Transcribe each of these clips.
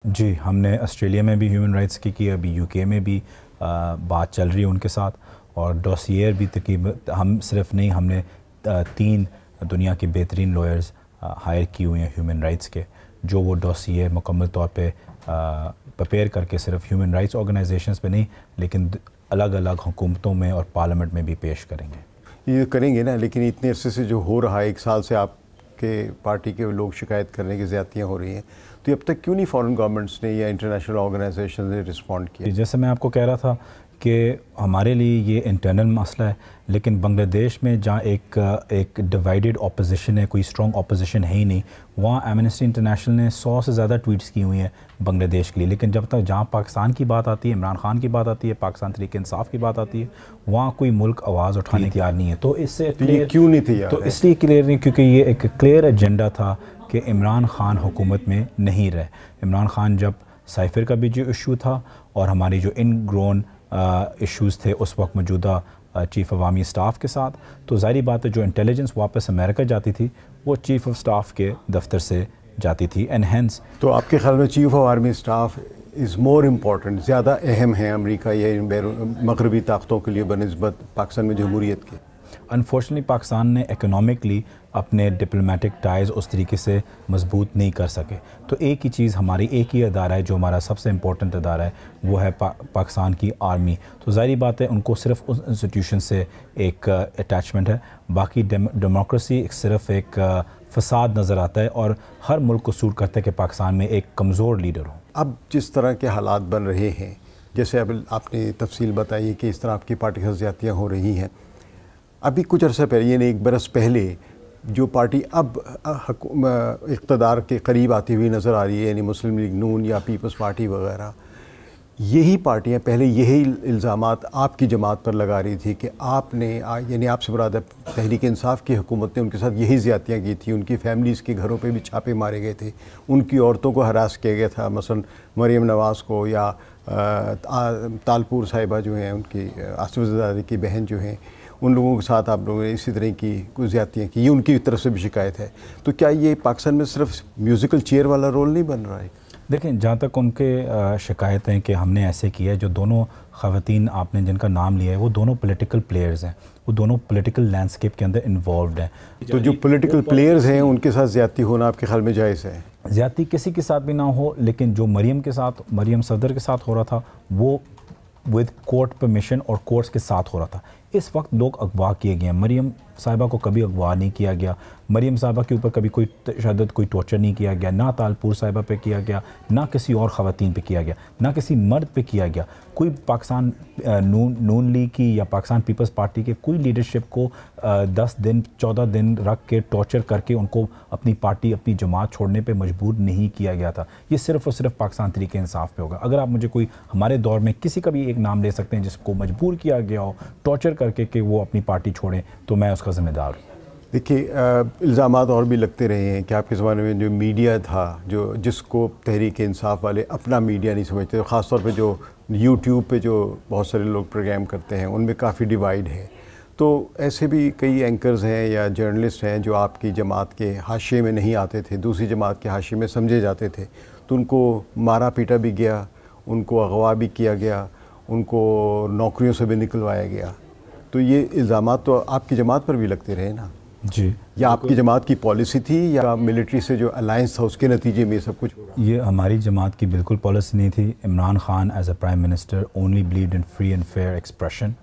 जी, हमने ऑस्ट्रेलिया में भी ह्यूमन राइट्स की अभी यूके में भी बात चल रही है उनके साथ। और डॉसियर भी तकरीबन हम सिर्फ नहीं, हमने 3 दुनिया के बेहतरीन लॉयर्स हायर किए हुए हैं ह्यूमन राइट्स के, जो वो डॉसियर मुकम्मल तौर पे प्रिपेयर करके सिर्फ ह्यूमन राइट्स ऑर्गेनाइजेशंस पे नहीं लेकिन अलग अलग हुकूमतों में और पार्लियामेंट में भी पेश करेंगे। ये करेंगे ना, लेकिन इतने अरसे से जो हो रहा है, 1 साल से आपके पार्टी के लोग शिकायत करने की ज़्यादतियाँ हो रही हैं, तो अब तक क्यों नहीं फॉरेन गवर्नमेंट्स ने या इंटरनेशनल ऑर्गेनाइजेशन ने रिस्पॉन्ड किया? जैसे मैं आपको कह रहा था कि हमारे लिए ये इंटरनल मसला है, लेकिन बांग्लादेश में जहाँ एक डिवाइडेड अपोजिशन है, कोई स्ट्रॉन्ग अपोजिशन है ही नहीं, वहाँ एमनेस्टी इंटरनेशनल ने 100 से ज़्यादा ट्वीट्स की हुई हैं बांग्लादेश के लिए। लेकिन जब तक जहाँ पाकिस्तान की बात आती है, इमरान खान की बात आती है, पाकिस्तान तहरीक इंसाफ की बात आती है, वहाँ कोई मुल्क आवाज़ उठाने की तैयार नहीं है। तो इससे क्यों नहीं तैयार? तो इसलिए क्लियर नहीं, क्योंकि ये एक क्लियर एजेंडा था कि इमरान खान हुकूमत में नहीं रहे। इमरान खान जब साइफर का भी जो इशू था और हमारी जो इन ग्रोन इश्यूज़ थे उस वक्त मौजूदा चीफ़ अवामी स्टाफ के साथ, तो ज़ाहिर बात है जो इंटेलिजेंस वापस अमेरिका जाती थी वो चीफ़ ऑफ स्टाफ के दफ्तर से जाती थी। एंड हेंस तो आपके ख्याल में chief of army staff is more important, ज़्यादा अहम है अमेरिका या इन मगरबी ताकतों के लिए बनिस्बत पाकिस्तान में जमहूरियत के? अनफॉर्चुनेटली पाकिस्तान ने इकोनॉमिकली अपने डिप्लोमेटिक टाइज़ उस तरीके से मजबूत नहीं कर सके। तो एक ही चीज़ हमारी, एक ही अदारा है जो हमारा सबसे इम्पोर्टेंट अदारा है, वो है पाकिस्तान की आर्मी। तो ज़ाहिर बात है उनको सिर्फ उस इंस्टीट्यूशन से एक अटैचमेंट है, बाकी डेमोक्रेसी सिर्फ एक फसाद नज़र आता है और हर मुल्क को सूट करता है कि पाकिस्तान में एक कमज़ोर लीडर हो। अब जिस तरह के हालात बन रहे हैं, जैसे अब आपने तफसील बताई कि इस तरह आपकी पार्टी से ज़्यादतियाँ हो रही हैं, अभी कुछ अर्सा पहले यानी 1 बरस पहले जो पार्टी अब इक़्तिदार के करीब आती हुई नज़र आ रही है, यानी मुस्लिम लीग नून या पीपल्स पार्टी वगैरह, यही पार्टियां पहले यही इल्ज़ामात आपकी जमात पर लगा रही थी कि आपने यानी आपसे मुराद है तहरीक इंसाफ की हुकूमत ने उनके साथ यही ज़्यादतियाँ की थी। उनकी फैमिलीज़ के घरों पे भी छापे मारे गए थे, उनकी औरतों को हरास किया गया था, मसलन मरीम नवाज़ को या तालपुर साहिबा जो हैं उनकी आसिफ ज़रदारी की बहन जो हैं, उन लोगों के साथ आप लोगों ने इसी तरह की कुछ ज़्यादतियाँ की, ये उनकी तरफ से भी शिकायत है। तो क्या ये पाकिस्तान में सिर्फ म्यूज़िकल चेयर वाला रोल नहीं बन रहा है? देखें, जहाँ तक उनके शिकायतें कि हमने ऐसे किया है, जो दोनों ख़वातीन आपने जिनका नाम लिया है वो दोनों पॉलिटिकल प्लेयर्स हैं, वो दोनों पॉलिटिकल लैंडस्केप के अंदर इन्वॉल्व्ड हैं। तो जो पॉलिटिकल प्लेयर्स हैं उनके साथ ज़्यादती होना आपके ख्याल में जायज़ है? ज़्यादती किसी के साथ भी ना हो, लेकिन जो मरीम सफदर के साथ हो रहा था वो विद कोर्ट परमिशन और कोर्ट्स के साथ हो रहा था। इस वक्त लोग अगवा किए गए हैं। मरीम साहिबा को कभी अगवा नहीं किया गया, मरीम साहिबा के ऊपर कभी कोई तशद्दुद, कोई टॉर्चर नहीं किया गया, ना तालपुर साहिबा पे किया गया, ना किसी और ख़वातीन पे किया गया, ना किसी मर्द पे किया गया। कोई पाकिस्तान नून लीग की या पाकिस्तान पीपल्स पार्टी के कोई लीडरशिप को 10 दिन 14 दिन रख के टॉर्चर करके उनको अपनी पार्टी, अपनी जमात छोड़ने पे मजबूर नहीं किया गया था। ये सिर्फ़ और सिर्फ पाकिस्तान तहरीक इंसाफ पे होगा। अगर आप मुझे कोई हमारे दौर में किसी का भी एक नाम ले सकते हैं जिसको मजबूर किया गया हो टॉर्चर करके कि वो अपनी पार्टी छोड़ें, तो मैं उसका ज़िम्मेदार हूँ। देखिए, इल्ज़ामात और भी लगते रहे हैं कि आपके ज़माने में जो मीडिया था, जो जिसको तहरीक इंसाफ वाले अपना मीडिया नहीं समझते, तो ख़ास तौर पे जो यूट्यूब पे जो बहुत सारे लोग प्रोग्राम करते हैं उनमें काफ़ी डिवाइड है। तो ऐसे भी कई एंकर्स हैं या जर्नलिस्ट हैं जो आपकी जमात के हाशिए में नहीं आते थे, दूसरी जमात के हाशिए में समझे जाते थे, तो उनको मारा पीटा भी गया, उनको अगवा भी किया गया, उनको नौकरियों से भी निकलवाया गया। तो ये इल्ज़ामात तो आपकी जमात पर भी लगते रहे ना? जी। या आपकी जमात की पॉलिसी थी या मिलिट्री से जो अलायंस था उसके नतीजे में सब कुछ? ये हमारी जमात की बिल्कुल पॉलिसी नहीं थी। Imran Khan as a prime minister only believed in free and fair expression,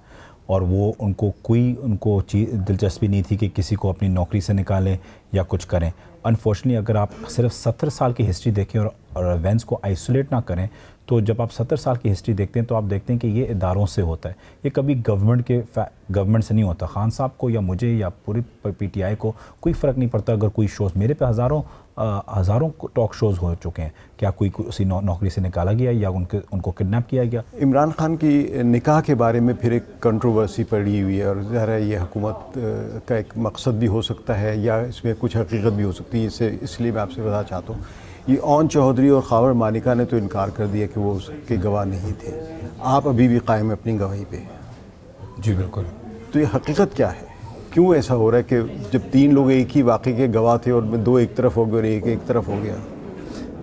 और वो उनको दिलचस्पी नहीं थी कि किसी को अपनी नौकरी से निकालें या कुछ करें। अनफॉर्चुनेटली अगर आप सिर्फ 70 साल की हिस्ट्री देखें और इवेंट्स को आइसोलेट ना करें, तो जब आप 70 साल की हिस्ट्री देखते हैं तो आप देखते हैं कि ये इदारों से होता है, ये कभी गवर्नमेंट से नहीं होता। खान साहब को या मुझे या पूरी पीटीआई को कोई फ़र्क नहीं पड़ता अगर कोई शोज़, मेरे पे हज़ारों टॉक शोज़ हो चुके हैं, क्या कोई उसी नौकरी से निकाला गया या उनको किडनैप किया गया। इमरान खान की निकाह के बारे में फिर एक कंट्रोवर्सी पड़ी हुई है, और ज़ाहिर ये हुकूमत का एक मकसद भी हो सकता है या इसमें कुछ हकीकत भी हो सकती है। इसलिए मैं आपसे बताना चाहता हूँ, ये ओन चौधरी और खावर मालिका ने तो इनकार कर दिया कि वो उसके गवाह नहीं थे, आप अभी भी कायम अपनी गवाही पे? जी बिल्कुल। तो ये हकीकत क्या है? क्यों ऐसा हो रहा है कि जब 3 लोग एक ही वाक़े के गवाह थे और 2 एक तरफ हो गए और एक तरफ हो गया?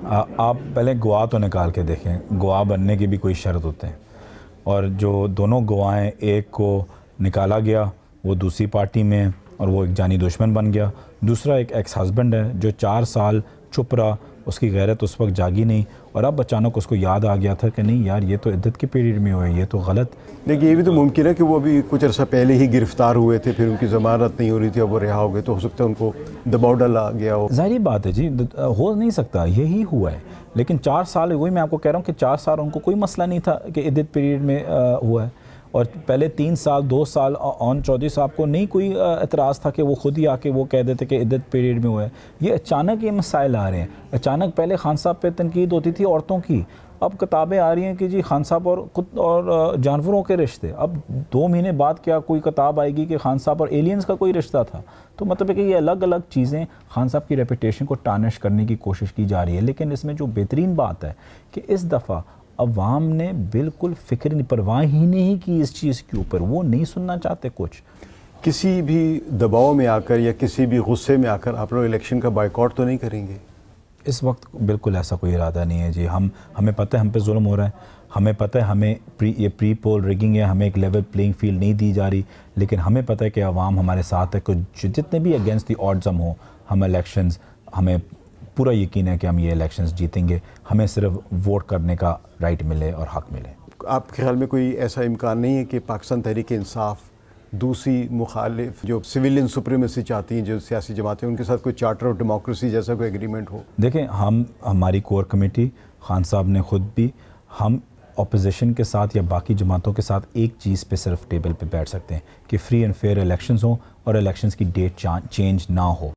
आप पहले गवाह तो निकाल के देखें, गवाह बनने की भी कोई शर्त होते हैं, और जो दोनों गवाहें, एक को निकाला गया वो दूसरी पार्टी में है और वो एक जानी दुश्मन बन गया, दूसरा एक एक्स हस्बैंड है जो 4 साल चुप रहा, उसकी गैरत उस वक्त जागी नहीं, और अब अचानक उसको याद आ गया था कि नहीं यार ये तो इद्दत के पीरियड में हुआ है, ये तो गलत। देखिए ये भी तो मुमकिन है कि वो अभी कुछ अर्सा पहले ही गिरफ्तार हुए थे, फिर उनकी ज़मानत नहीं हो रही थी, अब वो रिहा हो गए, तो हो सकता है उनको दबाव डाला गया हो। ज़ाहिर बात है जी, हो नहीं सकता, यही हुआ है। लेकिन 4 साल, वही मैं आपको कह रहा हूँ कि 4 साल उनको कोई मसला नहीं था कि इद्दत पीरियड में हुआ है, और पहले 3 साल 2 साल ऑन चौधरी साहब को नहीं कोई एतराज़ था कि वो खुद ही आके वो कह देते कि इद्दत पीरियड में हुआ है। ये अचानक ये मसाइल आ रहे हैं, अचानक पहले खान साहब पे तनकीद होती थी औरतों की, अब किताबें आ रही हैं कि जी खान साहब और खुद और जानवरों के रिश्ते। अब 2 महीने बाद क्या कोई किताब आएगी कि खान साहब और एलियंस का कोई रिश्ता था? तो मतलब है कि ये अलग अलग चीज़ें खान साहब की रेपुटेशन को टार्निश करने की कोशिश की जा रही है। लेकिन इसमें जो बेहतरीन बात है कि इस दफ़ा अवाम ने बिल्कुल फ़िक्र परवाह ही नहीं की इस चीज़ के ऊपर, वो नहीं सुनना चाहते कुछ। किसी भी दबाव में आकर या किसी भी गुस्से में आकर आप लोग इलेक्शन का बायकॉट तो नहीं करेंगे? इस वक्त बिल्कुल ऐसा कोई इरादा नहीं है जी। हमें पता है हम पे जुल्म हो रहा है, हमें पता है हमें ये प्री पोल रिगिंग है, हमें एक लेवल प्लेइंग फील्ड नहीं दी जा रही, लेकिन हमें पता है कि अवाम हमारे साथ है, कुछ जितने भी अगेंस्ट दी ऑड्स हम हों, हम इलेक्शंस, हमें पूरा यकीन है कि हम ये इलेक्शंस जीतेंगे, हमें सिर्फ वोट करने का राइट मिले और हक मिले। आपके ख्याल में कोई ऐसा इम्कान नहीं है कि पाकिस्तान तहरीक इंसाफ दूसरी मुखालिफ जो सिविलियन सुप्रीमेसी चाहती हैं, जो सियासी जमातें, उनके साथ कोई चार्टर ऑफ डेमोक्रेसी जैसा कोई एग्रीमेंट हो? देखें, हमारी कोर कमेटी, खान साहब ने खुद भी, हम अपोजिशन के साथ या बाकी जमातों के साथ एक चीज़ पे सिर्फ टेबल पे बैठ सकते हैं कि फ्री एंड फेयर इलेक्शंस हों और इलेक्शंस की डेट चेंज ना हो।